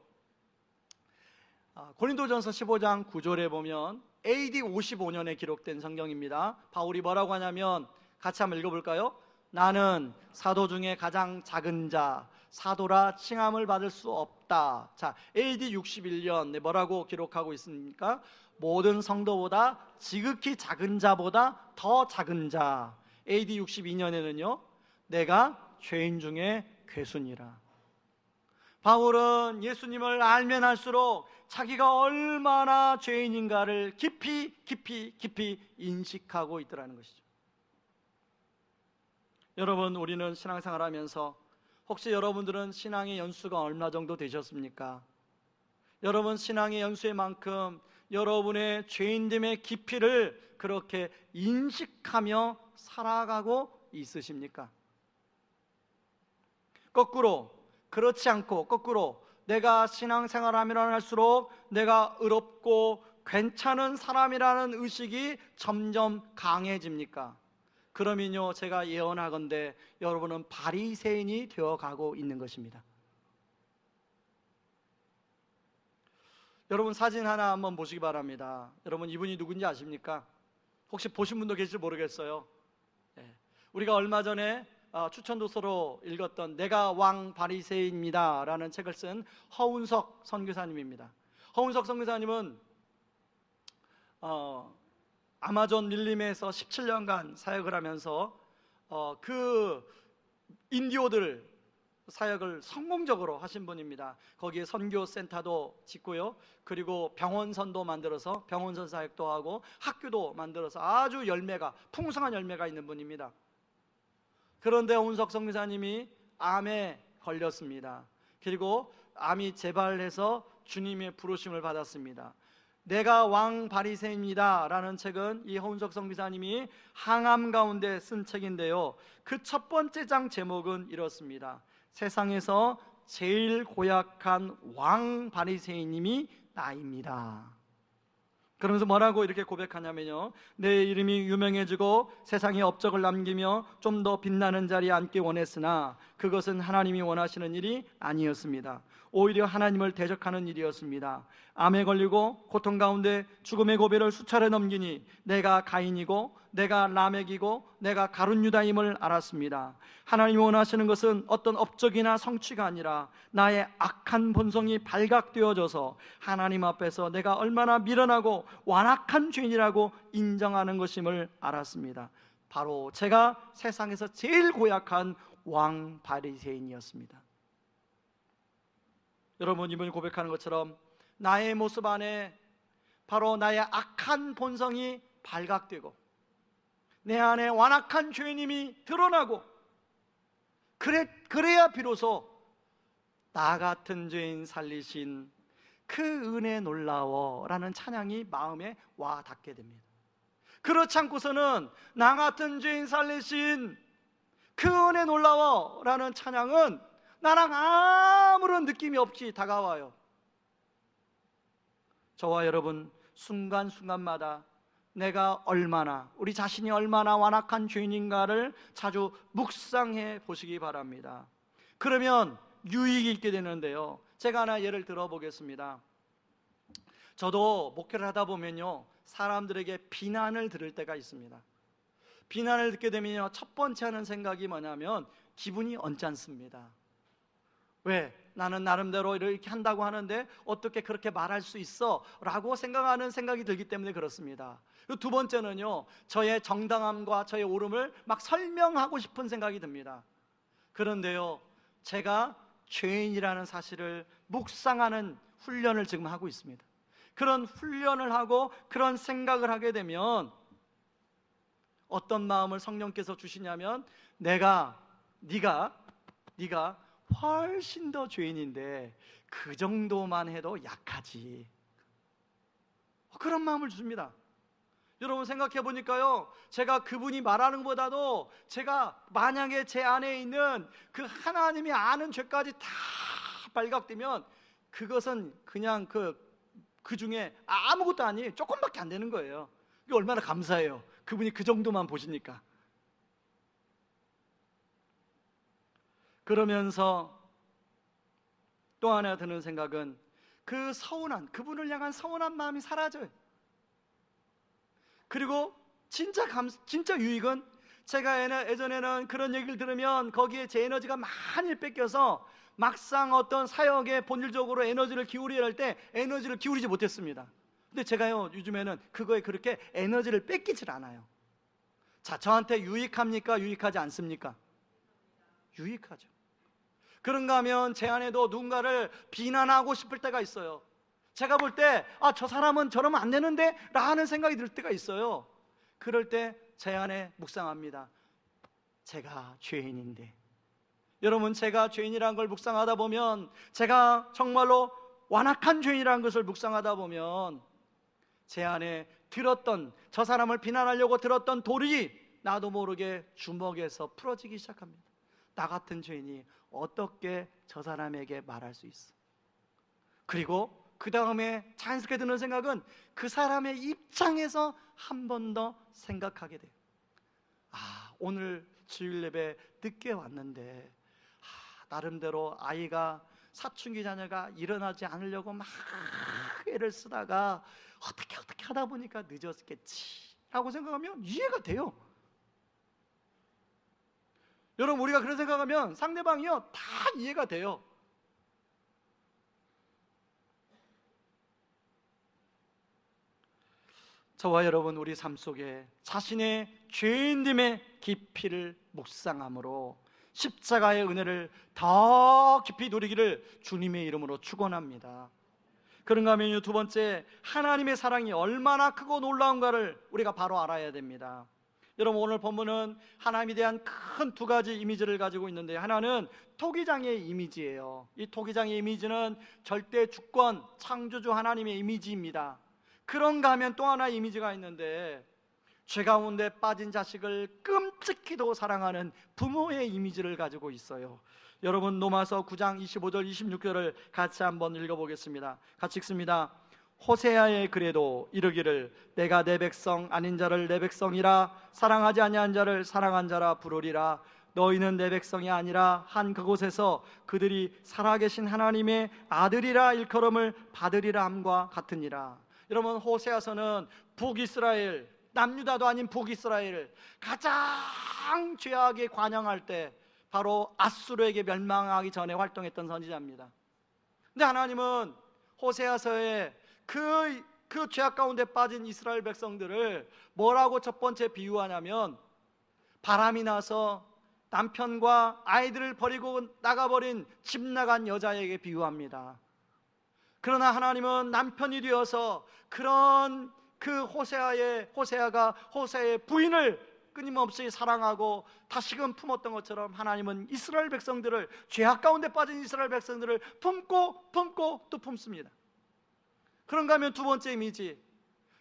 고린도전서 15장 9절에 보면 AD 55년에 기록된 성경입니다. 바울이 뭐라고 하냐면, 같이 한번 읽어볼까요? 나는 사도 중에 가장 작은 자, 사도라 칭함을 받을 수 없다. 자, AD 61년 뭐라고 기록하고 있습니까? 모든 성도보다 지극히 작은 자보다 더 작은 자. AD 62년에는요 내가 죄인 중에 괴순이라. 바울은 예수님을 알면 알수록 자기가 얼마나 죄인인가를 깊이 인식하고 있더라는 것이죠. 여러분, 우리는 신앙생활 하면서 혹시 여러분들은 신앙의 연수가 얼마 정도 되셨습니까? 여러분 신앙의 연수의 만큼 여러분의 죄인됨의 깊이를 그렇게 인식하며 살아가고 있으십니까? 그렇지 않고 거꾸로 내가 신앙생활하면 할수록 내가 의롭고 괜찮은 사람이라는 의식이 점점 강해집니까? 그러면요 제가 예언하건대 여러분은 바리새인이 되어가고 있는 것입니다. 여러분 사진 하나 한번 보시기 바랍니다. 여러분 이분이 누군지 아십니까? 혹시 보신 분도 계실지 모르겠어요. 우리가 얼마 전에 추천도서로 읽었던 내가 왕 바리새인입니다 라는 책을 쓴 허운석 선교사님입니다. 허운석 선교사님은 아마존 밀림에서 17년간 사역을 하면서 그 인디오들 사역을 성공적으로 하신 분입니다. 거기에 선교센터도 짓고요, 그리고 병원선도 만들어서 병원선 사역도 하고 학교도 만들어서 아주 풍성한 열매가 있는 분입니다. 그런데 홍석 선교사님이 암에 걸렸습니다. 그리고 암이 재발해서 주님의 부르심을 받았습니다. 내가 왕 바리새인입니다 라는 책은 이 허운석 선교사님이 항암 가운데 쓴 책인데요, 그 첫 번째 장 제목은 이렇습니다. 세상에서 제일 고약한 왕 바리새인님이 나입니다. 그러면서 뭐라고 이렇게 고백하냐면요, 내 이름이 유명해지고 세상에 업적을 남기며 좀 더 빛나는 자리에 앉기 원했으나 그것은 하나님이 원하시는 일이 아니었습니다. 오히려 하나님을 대적하는 일이었습니다. 암에 걸리고 고통 가운데 죽음의 고비를 수차례 넘기니 내가 가인이고 내가 라멕이고 내가 가룟 유다임을 알았습니다. 하나님이 원하시는 것은 어떤 업적이나 성취가 아니라 나의 악한 본성이 발각되어져서 하나님 앞에서 내가 얼마나 미련하고 완악한 죄인이라고 인정하는 것임을 알았습니다. 바로 제가 세상에서 제일 고약한 왕 바리새인이었습니다. 여러분, 이분이 고백하는 것처럼 나의 모습 안에 바로 나의 악한 본성이 발각되고 내 안에 완악한 죄인임이 드러나고 그래야 비로소 나 같은 죄인 살리신 그 은혜 놀라워 라는 찬양이 마음에 와 닿게 됩니다. 그렇지 않고서는 나 같은 죄인 살리신 그 은혜 놀라워 라는 찬양은 나랑 아무런 느낌이 없이 다가와요. 저와 여러분 순간순간마다 내가 우리 자신이 얼마나 완악한 죄인인가를 자주 묵상해 보시기 바랍니다. 그러면 유익이 있게 되는데요, 제가 하나 예를 들어 보겠습니다. 저도 목회를 하다 보면요 사람들에게 비난을 들을 때가 있습니다. 비난을 듣게 되면요 첫 번째 하는 생각이 뭐냐면 기분이 언짢습니다. 왜? 나는 나름대로 이렇게 한다고 하는데 어떻게 그렇게 말할 수 있어? 라고 생각하는 생각이 들기 때문에 그렇습니다. 두 번째는요, 저의 정당함과 저의 옳음을 막 설명하고 싶은 생각이 듭니다. 그런데요, 제가 죄인이라는 사실을 묵상하는 훈련을 지금 하고 있습니다. 그런 훈련을 하고 그런 생각을 하게 되면 어떤 마음을 성령께서 주시냐면 네가 훨씬 더 죄인인데 그 정도만 해도 약하지. 그런 마음을 주십니다. 여러분 생각해 보니까요, 제가 그분이 말하는 것보다도 제가 만약에 제 안에 있는 그 하나님이 아는 죄까지 다 발각되면 그것은 그냥 그 중에 아무것도 아니 조금밖에 안 되는 거예요. 이게 얼마나 감사해요. 그분이 그 정도만 보시니까. 그러면서 또 하나 드는 생각은 그 서운한, 그분을 향한 서운한 마음이 사라져요. 그리고 진짜 유익은 제가 예전에는 그런 얘기를 들으면 거기에 제 에너지가 많이 뺏겨서 막상 어떤 사역에 본질적으로 에너지를 기울여야 할 때 에너지를 기울이지 못했습니다. 근데 제가요 요즘에는 그거에 그렇게 에너지를 뺏기질 않아요. 자, 저한테 유익합니까? 유익하지 않습니까? 유익하죠. 그런가 하면 제 안에도 누군가를 비난하고 싶을 때가 있어요. 제가 볼 때 저 사람은 저러면 안 되는데 라는 생각이 들 때가 있어요. 그럴 때 제 안에 묵상합니다. 제가 죄인인데. 여러분, 제가 죄인이라는 걸 묵상하다 보면, 제가 정말로 완악한 죄인이라는 것을 묵상하다 보면 제 안에 들었던, 저 사람을 비난하려고 들었던 돌이 나도 모르게 주먹에서 풀어지기 시작합니다. 나 같은 죄인이 어떻게 저 사람에게 말할 수 있어? 그리고 그 다음에 자연스럽게 드는 생각은 그 사람의 입장에서 한 번 더 생각하게 돼요. 오늘 주일 예배 늦게 왔는데 나름대로 아이가 사춘기 자녀가 일어나지 않으려고 막 애를 쓰다가 어떻게 하다 보니까 늦었겠지 라고 생각하면 이해가 돼요. 여러분, 우리가 그런 생각하면 상대방이요 다 이해가 돼요. 저와 여러분, 우리 삶 속에 자신의 죄인됨의 깊이를 묵상함으로 십자가의 은혜를 더 깊이 누리기를 주님의 이름으로 축원합니다. 그런가 하면 두 번째, 하나님의 사랑이 얼마나 크고 놀라운가를 우리가 바로 알아야 됩니다. 여러분, 오늘 본문은 하나님에 대한 큰 두 가지 이미지를 가지고 있는데, 하나는 토기장의 이미지예요. 이 토기장의 이미지는 절대 주권, 창조주 하나님의 이미지입니다. 그런가 하면 또 하나 이미지가 있는데, 죄 가운데 빠진 자식을 끔찍히도 사랑하는 부모의 이미지를 가지고 있어요. 여러분, 로마서 9장 25절 26절을 같이 한번 읽어보겠습니다. 같이 읽습니다. 호세아의 글에도 이르기를 내가 내 백성 아닌 자를 내 백성이라 사랑하지 아니한 자를 사랑한 자라 부르리라. 너희는 내 백성이 아니라 한 그곳에서 그들이 살아계신 하나님의 아들이라 일컬음을 받으리라 함과 같으니라. 여러분, 호세아서는 북이스라엘, 남유다도 아닌 북이스라엘 가장 죄악에 관영할 때 바로 아수르에게 멸망하기 전에 활동했던 선지자입니다. 근데 하나님은 호세아서에 그 죄악 가운데 빠진 이스라엘 백성들을 뭐라고 첫 번째 비유하냐면, 바람이 나서 남편과 아이들을 버리고 나가버린 집 나간 여자에게 비유합니다. 그러나 하나님은 남편이 되어서 그런 그 호세아가 호세의 부인을 끊임없이 사랑하고 다시금 품었던 것처럼 하나님은 이스라엘 백성들을, 죄악 가운데 빠진 이스라엘 백성들을 품고 또 품습니다. 그런가 하면 두 번째 이미지,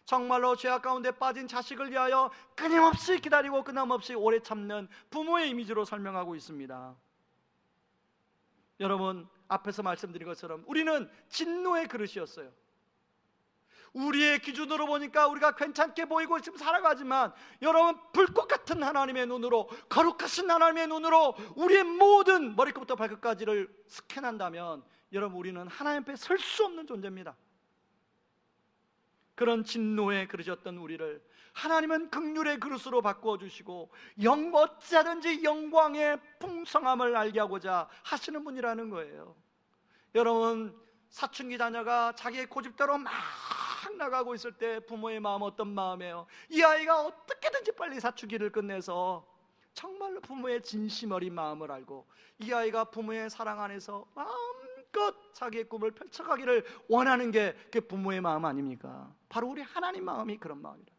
정말로 죄악 가운데 빠진 자식을 위하여 끊임없이 기다리고 끊임없이 오래 참는 부모의 이미지로 설명하고 있습니다. 여러분, 앞에서 말씀드린 것처럼 우리는 진노의 그릇이었어요. 우리의 기준으로 보니까 우리가 괜찮게 보이고 지금 살아가지만, 여러분, 불꽃 같은 하나님의 눈으로, 거룩하신 하나님의 눈으로 우리의 모든 머리끝부터 발끝까지를 스캔한다면, 여러분, 우리는 하나님 앞에 설 수 없는 존재입니다. 그런 진노의 그릇이었던 우리를 하나님은 긍휼의 그릇으로 바꾸어 주시고 어찌하든지 영광의 풍성함을 알게 하고자 하시는 분이라는 거예요. 여러분, 사춘기 자녀가 자기의 고집대로 막 나가고 있을 때 부모의 마음 어떤 마음이에요? 이 아이가 어떻게든지 빨리 사춘기를 끝내서 정말로 부모의 진심 어린 마음을 알고 이 아이가 부모의 사랑 안에서 마음껏 자기의 꿈을 펼쳐가기를 원하는 게 그 부모의 마음 아닙니까? 바로 우리 하나님 마음이 그런 마음이라.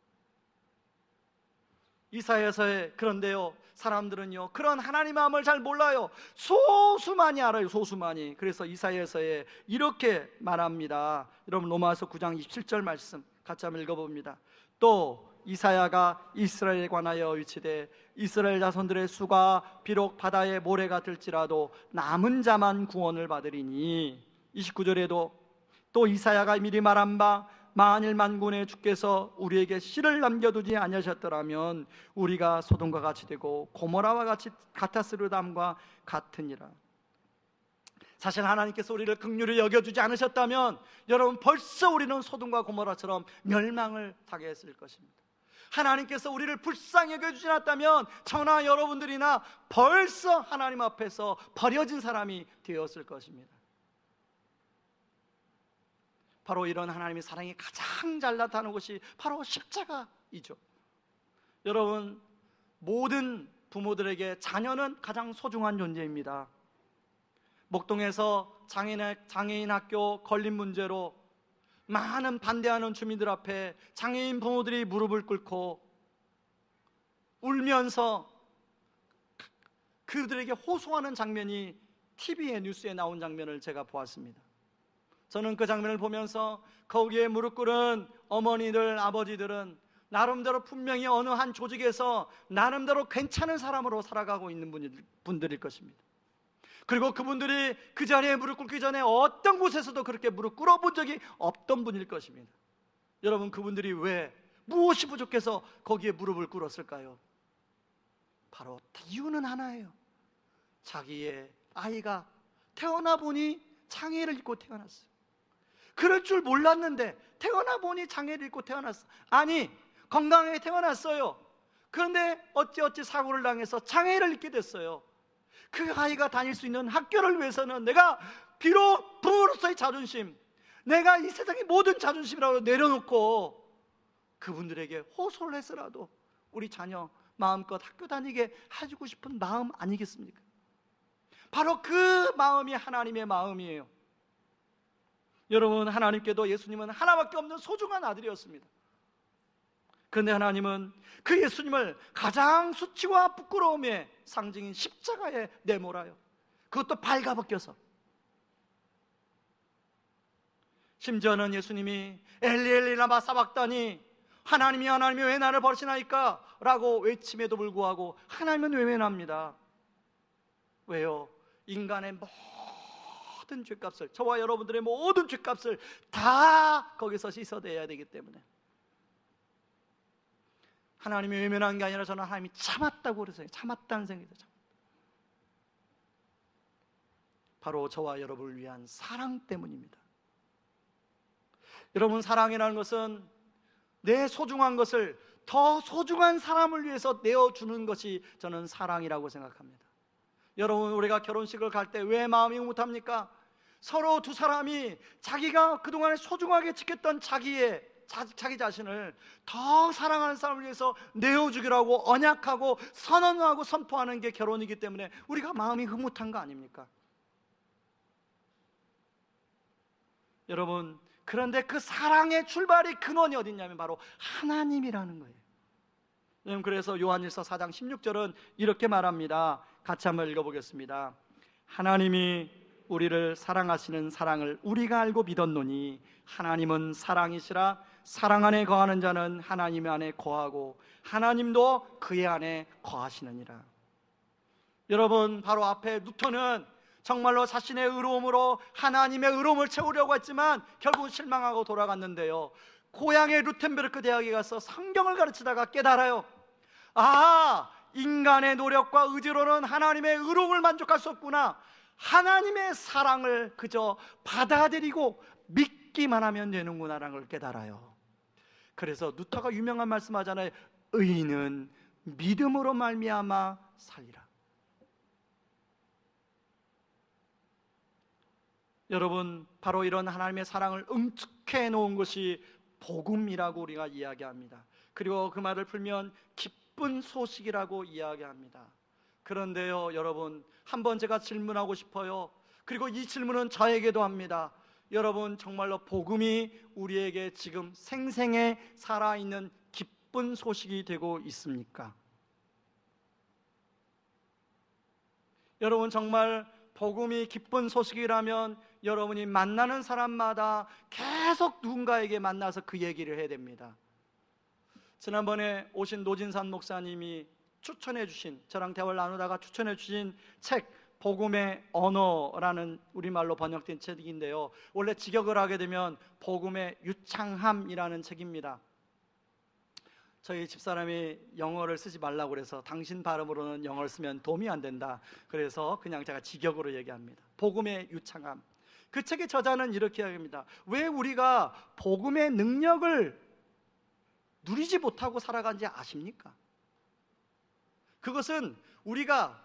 이사야서에 그런데요, 사람들은요 그런 하나님 마음을 잘 몰라요. 소수만이 알아요, 소수만이. 그래서 이사야서에 이렇게 말합니다. 여러분 로마서 9장 27절 말씀 같이 한번 읽어봅니다. 또 이사야가 이스라엘에 관하여 일치되 이스라엘 자손들의 수가 비록 바다의 모래가 될지라도 남은 자만 구원을 받으리니. 29절에도 또 이사야가 미리 말한 바 만일 만군의 주께서 우리에게 씨를 남겨두지 아니하셨더라면 우리가 소돔과 같이 되고 고모라와 같이 같았으리담과 같으니라. 사실 하나님께서 우리를 긍휼히 여겨주지 않으셨다면 여러분 벌써 우리는 소돔과 고모라처럼 멸망을 당했을 것입니다. 하나님께서 우리를 불쌍히 여겨주지 않았다면 저나 여러분들이나 벌써 하나님 앞에서 버려진 사람이 되었을 것입니다. 바로 이런 하나님의 사랑이 가장 잘 나타나는 것이 바로 십자가이죠. 여러분, 모든 부모들에게 자녀는 가장 소중한 존재입니다. 목동에서 장애인 학교 건립 문제로 많은 반대하는 주민들 앞에 장애인 부모들이 무릎을 꿇고 울면서 그들에게 호소하는 장면이 TV에 뉴스에 나온 장면을 제가 보았습니다. 저는 그 장면을 보면서 거기에 무릎 꿇은 어머니들, 아버지들은 나름대로 분명히 어느 한 조직에서 나름대로 괜찮은 사람으로 살아가고 있는 분들일 것입니다. 그리고 그분들이 그 자리에 무릎 꿇기 전에 어떤 곳에서도 그렇게 무릎 꿇어본 적이 없던 분일 것입니다. 여러분, 그분들이 왜, 무엇이 부족해서 거기에 무릎을 꿇었을까요? 바로 이유는 하나예요. 자기의 아이가 태어나 보니 장애를 입고 태어났어요. 그럴 줄 몰랐는데 태어나 보니 장애를 입고 태어났어. 아니, 건강하게 태어났어요. 그런데 어찌어찌 사고를 당해서 장애를 입게 됐어요. 그 아이가 다닐 수 있는 학교를 위해서는 내가 비록 부모로서의 자존심, 내가 이 세상의 모든 자존심이라고 내려놓고 그분들에게 호소를 해서라도 우리 자녀 마음껏 학교 다니게 해주고 싶은 마음 아니겠습니까? 바로 그 마음이 하나님의 마음이에요. 여러분, 하나님께도 예수님은 하나밖에 없는 소중한 아들이었습니다. 그런데 하나님은 그 예수님을 가장 수치와 부끄러움의 상징인 십자가에 내몰아요. 그것도 발가벗겨서. 심지어는 예수님이 엘리 엘리 라마 사박다니, 하나님이 왜 나를 버리시나이까? 라고 외침에도 불구하고 하나님은 외면합니다. 왜요? 인간의 모든 죄값을, 저와 여러분들의 모든 죄값을 다 거기서 씻어내야 되기 때문에. 하나님이 외면한 게 아니라 저는 하나님이 참았다고 그랬어요. 참았다는 생각이 들어요. 바로 저와 여러분을 위한 사랑 때문입니다. 여러분, 사랑이라는 것은 내 소중한 것을 더 소중한 사람을 위해서 내어주는 것이 저는 사랑이라고 생각합니다. 여러분, 우리가 결혼식을 갈 때 왜 마음이 못합니까? 서로 두 사람이 자기가 그동안에 소중하게 지켰던 자기 자신을 더 사랑하는 사람을 위해서 내어주기라고 언약하고 선언하고 선포하는 게 결혼이기 때문에 우리가 마음이 흐뭇한 거 아닙니까? 여러분, 그런데 그 사랑의 출발이 근원이 어딨냐면 바로 하나님이라는 거예요. 여러분, 그래서 요한일서 4장 16절은 이렇게 말합니다. 같이 한번 읽어보겠습니다. 하나님이 우리를 사랑하시는 사랑을 우리가 알고 믿었노니 하나님은 사랑이시라. 사랑 안에 거하는 자는 하나님 안에 거하고 하나님도 그의 안에 거하시느니라. 여러분, 바로 앞에 루터는 정말로 자신의 의로움으로 하나님의 의로움을 채우려고 했지만 결국 실망하고 돌아갔는데요, 고향의 루텐베르크 대학에 가서 성경을 가르치다가 깨달아요. 아, 인간의 노력과 의지로는 하나님의 의로움을 만족할 수 없구나. 하나님의 사랑을 그저 받아들이고 믿기만 하면 되는구나라는 걸 깨달아요. 그래서 루터가 유명한 말씀하잖아요. 의인은 믿음으로 말미암아 살리라. 여러분, 바로 이런 하나님의 사랑을 응축해 놓은 것이 복음이라고 우리가 이야기합니다. 그리고 그 말을 풀면 기쁜 소식이라고 이야기합니다. 그런데요, 여러분, 한번 제가 질문하고 싶어요. 그리고 이 질문은 저에게도 합니다. 여러분, 정말로 복음이 우리에게 지금 생생해 살아있는 기쁜 소식이 되고 있습니까? 여러분, 정말 복음이 기쁜 소식이라면 여러분이 만나는 사람마다 계속 누군가에게 만나서 그 얘기를 해야 됩니다. 지난번에 오신 노진산 목사님이 추천해 주신, 저랑 대화를 나누다가 추천해 주신 책 복음의 언어라는 우리말로 번역된 책인데요, 원래 직역을 하게 되면 복음의 유창함이라는 책입니다. 저희 집사람이 영어를 쓰지 말라고 그래서 당신 발음으로는 영어를 쓰면 도움이 안 된다, 그래서 그냥 제가 직역으로 얘기합니다. 복음의 유창함. 그 책의 저자는 이렇게 이야기합니다. 왜 우리가 복음의 능력을 누리지 못하고 살아간지 아십니까? 그것은 우리가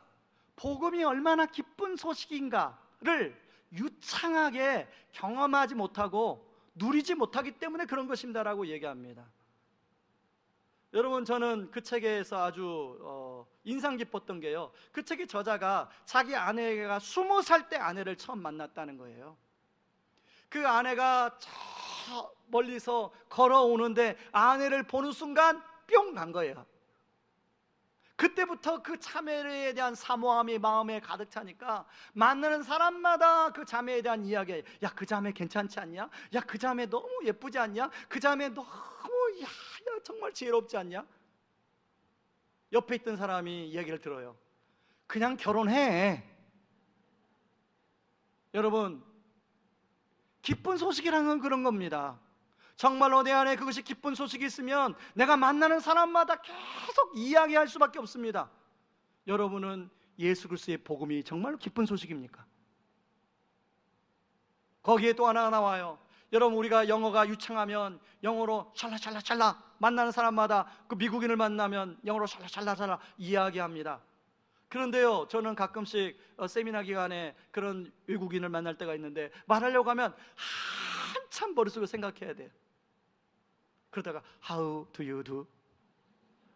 복음이 얼마나 기쁜 소식인가를 유창하게 경험하지 못하고 누리지 못하기 때문에 그런 것입니다라고 얘기합니다. 여러분, 저는 그 책에서 아주 인상 깊었던 게요, 그 책의 저자가 자기 아내가 20살 때 아내를 처음 만났다는 거예요. 그 아내가 저 멀리서 걸어오는데 아내를 보는 순간 뿅 간 거예요. 그때부터 그 자매에 대한 사모함이 마음에 가득 차니까 만나는 사람마다 그 자매에 대한 이야기, 야, 그 자매 괜찮지 않냐? 야, 그 자매 너무 예쁘지 않냐? 그 자매 너무 야 정말 지혜롭지 않냐? 옆에 있던 사람이 이야기를 들어요. 그냥 결혼해. 여러분, 기쁜 소식이라는 건 그런 겁니다. 정말로 내 안에 그것이 기쁜 소식이 있으면 내가 만나는 사람마다 계속 이야기할 수밖에 없습니다. 여러분은 예수 그리스도의 복음이 정말로 기쁜 소식입니까? 거기에 또 하나 나와요. 여러분, 우리가 영어가 유창하면 영어로 샬라샬라샬라, 만나는 사람마다 그 미국인을 만나면 영어로 샬라샬라샬라 이야기합니다. 그런데요, 저는 가끔씩 세미나 기간에 그런 외국인을 만날 때가 있는데 말하려고 하면 한참 머릿속에 생각해야 돼요. 그러다가 How do you do?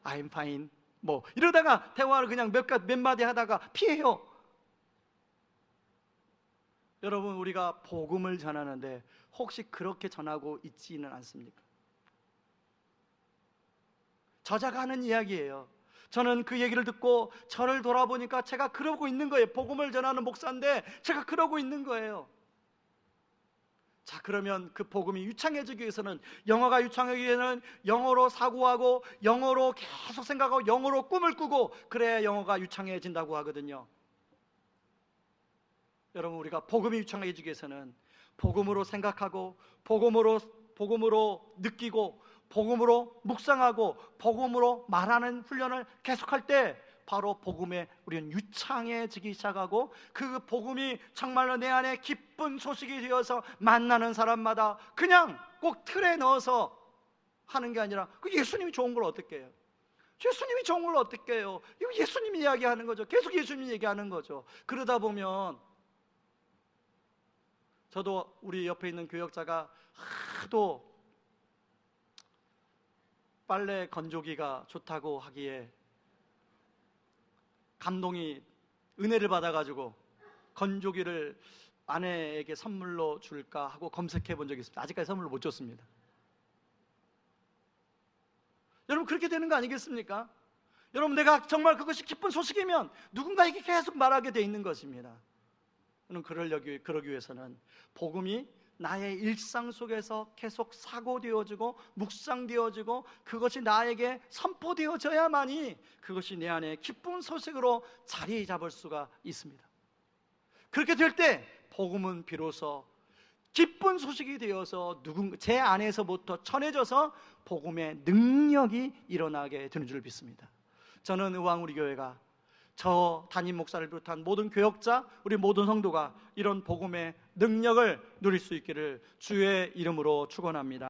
I'm fine. 뭐 이러다가 대화를 그냥 몇 마디 하다가 피해요. 여러분, 우리가 복음을 전하는데 혹시 그렇게 전하고 있지는 않습니까? 저자가 하는 이야기예요. 저는 그 얘기를 듣고 저를 돌아보니까 제가 그러고 있는 거예요. 복음을 전하는 목사인데 제가 그러고 있는 거예요. 자, 그러면 그 복음이 유창해지기 위해서는, 영어가 유창하기 위해서는 영어로 사고하고 영어로 계속 생각하고 영어로 꿈을 꾸고 그래야 영어가 유창해진다고 하거든요. 여러분, 우리가 복음이 유창해지기 위해서는 복음으로 생각하고 복음으로 느끼고 복음으로 묵상하고 복음으로 말하는 훈련을 계속할 때 바로 복음에 우리는 유창해지기 시작하고, 그 복음이 정말로 내 안에 기쁜 소식이 되어서 만나는 사람마다 그냥 꼭 틀에 넣어서 하는 게 아니라, 그 예수님이 좋은 걸 어떻게 해요? 예수님이 좋은 걸 어떻게 해요? 이거 예수님이 이야기하는 거죠. 계속 예수님이 얘기하는 거죠. 그러다 보면 저도 우리 옆에 있는 교역자가 하도 빨래 건조기가 좋다고 하기에 감동이, 은혜를 받아가지고 건조기를 아내에게 선물로 줄까 하고 검색해 본 적이 있습니다. 아직까지 선물로 못 줬습니다. 여러분, 그렇게 되는 거 아니겠습니까? 여러분, 내가 정말 그것이 기쁜 소식이면 누군가에게 계속 말하게 돼 있는 것입니다. 저는 그러기 위해서는 복음이 나의 일상 속에서 계속 사고되어지고 묵상되어지고 그것이 나에게 선포되어져야만이 그것이 내 안에 기쁜 소식으로 자리 잡을 수가 있습니다. 그렇게 될 때 복음은 비로소 기쁜 소식이 되어서 제 안에서부터 전해져서 복음의 능력이 일어나게 되는 줄 믿습니다. 저는 의왕 우리 교회가, 저 담임 목사를 비롯한 모든 교역자, 우리 모든 성도가 이런 복음의 능력을 누릴 수 있기를 주의 이름으로 축원합니다.